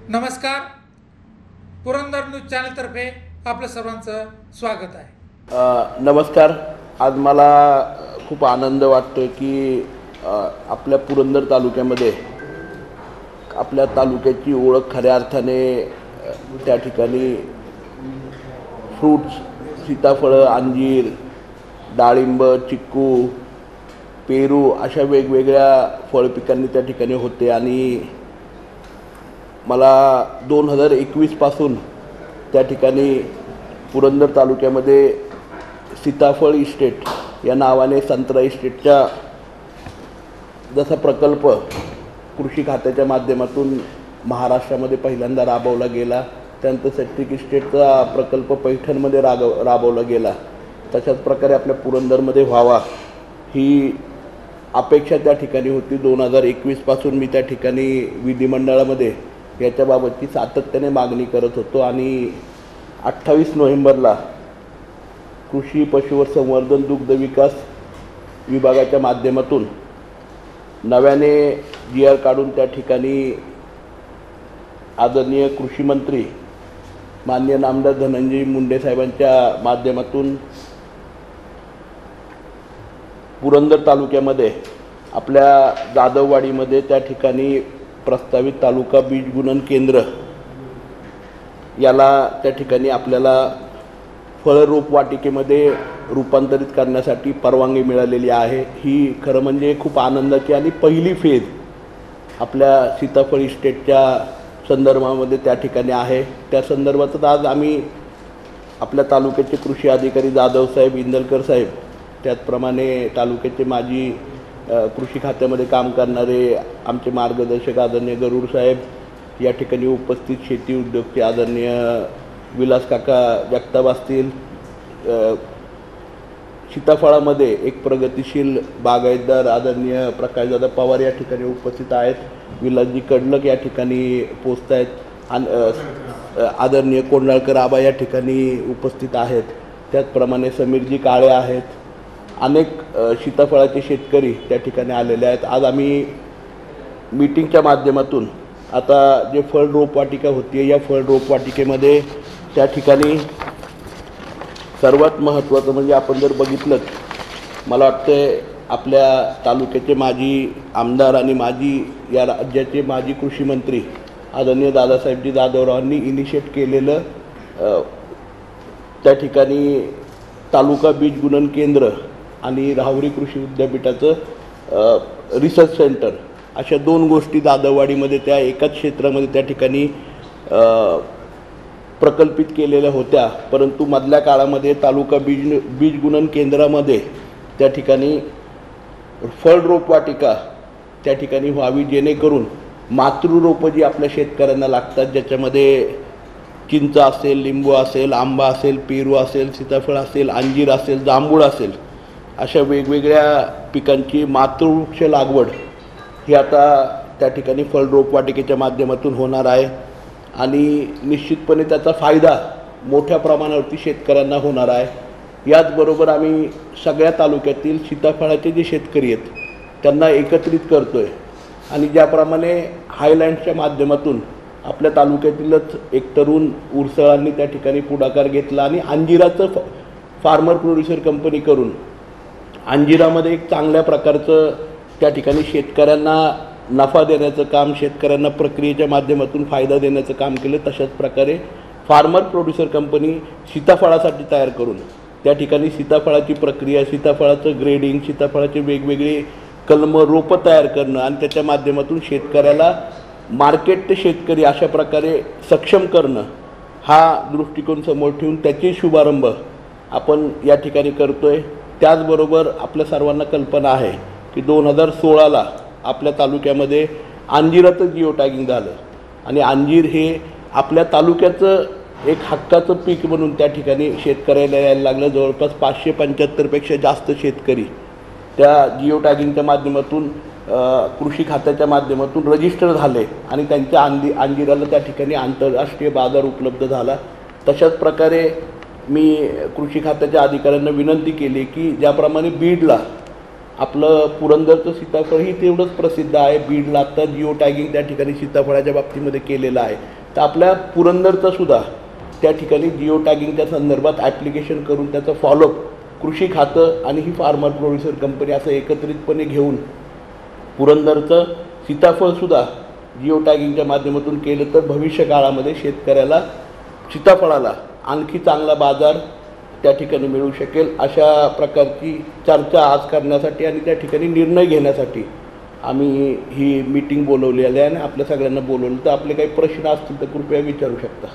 नमस्कार. पुरंदर न्यूज चॅनलतर्फे आपलं सर्वांचं स्वागत आहे. नमस्कार. आज मला खूप आनंद वाटतो की आपल्या पुरंदर तालुक्यामध्ये आपल्या तालुक्याची ओळख खऱ्या अर्थाने त्या ठिकाणी फ्रूट्स, सीताफळं, अंजीर, डाळिंब, चिक्कू, पेरू अशा वेगवेगळ्या फळपिकांनी त्या ठिकाणी होते. आणि मला 2021 पासून त्या ठिकाणी पुरंदर तालुक्यामध्ये सीताफळ इस्टेट या नावाने संत्रा इस्टेटच्या जसा प्रकल्प कृषी खात्याच्या माध्यमातून महाराष्ट्रामध्ये पहिल्यांदा राबवला गेला, त्यानंतर सेट्रिक इस्टेटचा प्रकल्प पैठणमध्ये राबवला गेला, तशाच प्रकारे आपल्या पुरंदरमध्ये व्हावा ही अपेक्षा त्या ठिकाणी होती. 2021 पासून मी त्या ठिकाणी विधिमंडळामध्ये याच्याबाबतची सातत्याने मागणी करत होतो. आणि 28 नोव्हेंबरला कृषी पशुसंवर्धन दुग्ध विकास विभागाच्या माध्यमातून नव्याने GR काढून त्या ठिकाणी आदरणीय कृषी मंत्री माननीय नामदार धनंजय मुंडे साहेबांच्या माध्यमातून पुरंदर तालुक्यामध्ये आपल्या जाधववाडीमध्ये त्या ठिकाणी प्रस्तावित तालुका बीज गुणन केंद्र याला त्या ठिकाणी आपल्याला फळरोप वाटिकेमध्ये रूपांतरित करण्यासाठी परवानगी मिळालेली आहे. ही खरं म्हणजे खूप आनंदाची आणि पहिली फेज आपल्या सीताफळ इस्टेटच्या संदर्भामध्ये त्या ठिकाणी आहे. त्या संदर्भातच आज आम्ही आपल्या तालुक्याचे कृषी अधिकारी जाधव साहेब, इंदलकर साहेब, त्याचप्रमाणे तालुक्याचे माजी कृषी खात्यामध्ये काम करणारे आमचे मार्गदर्शक आदरणीय गरुड साहेब या ठिकाणी उपस्थित, शेती उद्योगचे आदरणीय विलास काका जगताप असतील, सीताफळामध्ये एक प्रगतिशील बागायतदार आदरणीय प्रकाशदादा पवार या ठिकाणी उपस्थित आहेत, विलासजी कडलक या ठिकाणी पोचत आहेत, आदरणीय कोंडाळकर आबा या ठिकाणी उपस्थित आहेत, त्याचप्रमाणे समीरजी काळे आहेत, अनेक सीताफळाचे शेतकरी त्या ठिकाणी आलेले आहेत. आज आम्ही मीटिंगच्या माध्यमातून आता जे फळ रोपवाटिका होती या फळ रोपवाटिकेमध्ये त्या ठिकाणी सर्वात महत्त्वाचं म्हणजे आपण जर बघितलं, मला वाटतं आपल्या तालुक्याचे माजी आमदार आणि या राज्याचे माजी कृषी मंत्री आदरणीय दादासाहेबजी जाधवरावांनी इनिशिएट केलेलं त्या ठिकाणी तालुका बीज गुणन केंद्र आणि राहुरी कृषी विद्यापीठाचं रिसर्च सेंटर अशा दोन गोष्टी जाधववाडीमध्ये त्या एकाच क्षेत्रामध्ये त्या ठिकाणी प्रकल्पित केलेल्या होत्या. परंतु मधल्या काळामध्ये तालुका बीज गुणन केंद्रामध्ये त्या ठिकाणी फळ रोपवाटिका त्या ठिकाणी व्हावी, जेणेकरून मातृरोपं जी आपल्या शेतकऱ्यांना लागतात, ज्याच्यामध्ये चिंच असेल, लिंबू असेल, आंबा असेल, पेरू असेल, सीताफळ असेल, अंजीर असेल, जांभूळ असेल, अशा वेगवेगळ्या पिकांची मातृवृक्ष लागवड ही आता त्या ठिकाणी फळ रोपवाटिकेच्या माध्यमातून होणार आहे. आणि निश्चितपणे त्याचा फायदा मोठ्या प्रमाणावरती शेतकऱ्यांना होणार आहे. याचबरोबर आम्ही सगळ्या तालुक्यातील सीताफळाचे जे शेतकरी आहेत त्यांना एकत्रित करतो आहे. आणि ज्याप्रमाणे हायलँडच्या माध्यमातून आपल्या तालुक्यातीलच एक तरुण उरसळांनी त्या ठिकाणी पुढाकार घेतला आणि अंजिराचं फार्मर प्रोड्युसर कंपनी करून अंजिरामध्ये एक चांगल्या प्रकारचं त्या ठिकाणी शेतकऱ्यांना नफा देण्याचं काम, शेतकऱ्यांना प्रक्रियेच्या माध्यमातून फायदा देण्याचं काम केलं. तशाच प्रकारे फार्मर प्रोड्युसर कंपनी सीताफळासाठी तयार करून त्या ठिकाणी सीताफळाची प्रक्रिया, सीताफळाचं ग्रेडिंग, सीताफळाचे वेगवेगळे कलमं, रोपं तयार करणं आणि त्याच्या माध्यमातून शेतकऱ्याला मार्केट ते शेतकरी अशा प्रकारे सक्षम करणं हा दृष्टिकोन समोर ठेवून त्याचे शुभारंभ आपण या ठिकाणी करतो आहे. त्याचबरोबर आपल्या सर्वांना कल्पना आहे की 2016ला आपल्या तालुक्यामध्ये अंजिराचं जिओ टॅगिंग झालं आणि अंजीर हे आपल्या तालुक्याचं एक हक्काचं पीक म्हणून त्या ठिकाणी शेतकऱ्याला यायला लागलं. जवळपास 575पेक्षा जास्त शेतकरी त्या जिओ टॅगिंगच्या माध्यमातून कृषी खात्याच्या माध्यमातून रजिस्टर झाले आणि त्यांच्या अंजिराला त्या ठिकाणी आंतरराष्ट्रीय बाजार उपलब्ध झाला. तशाच प्रकारे मी कृषी खात्याच्या अधिकाऱ्यांना विनंती केली की ज्याप्रमाणे बीडला आपलं पुरंदरचं सीताफळ ही तेवढंच प्रसिद्ध आहे. बीडला आत्ता जिओ टॅगिंग त्या ठिकाणी सीताफळाच्या बाबतीमध्ये केलेलं आहे. तर आपल्या पुरंदरचं सुद्धा त्या ठिकाणी जिओ टॅगिंगच्या संदर्भात ॲप्लिकेशन करून त्याचं फॉलोअप कृषी खातं आणि ही फार्मर प्रोड्युसर कंपनी असं एकत्रितपणे घेऊन पुरंदरचं सीताफळसुद्धा जिओ टॅगिंगच्या माध्यमातून केलं तर भविष्य काळामध्ये शेतकऱ्याला सीताफळाला आणखी चांगला बाजार त्या ठिकाणी मिळू शकेल. अशा प्रकारची चर्चा आज करण्यासाठी आणि त्या ठिकाणी निर्णय घेण्यासाठी आम्ही ही मीटिंग बोलवलेली आहे आणि आपल्या सगळ्यांना बोलवलं. तर आपले काही प्रश्न असतील तर कृपया विचारू शकता.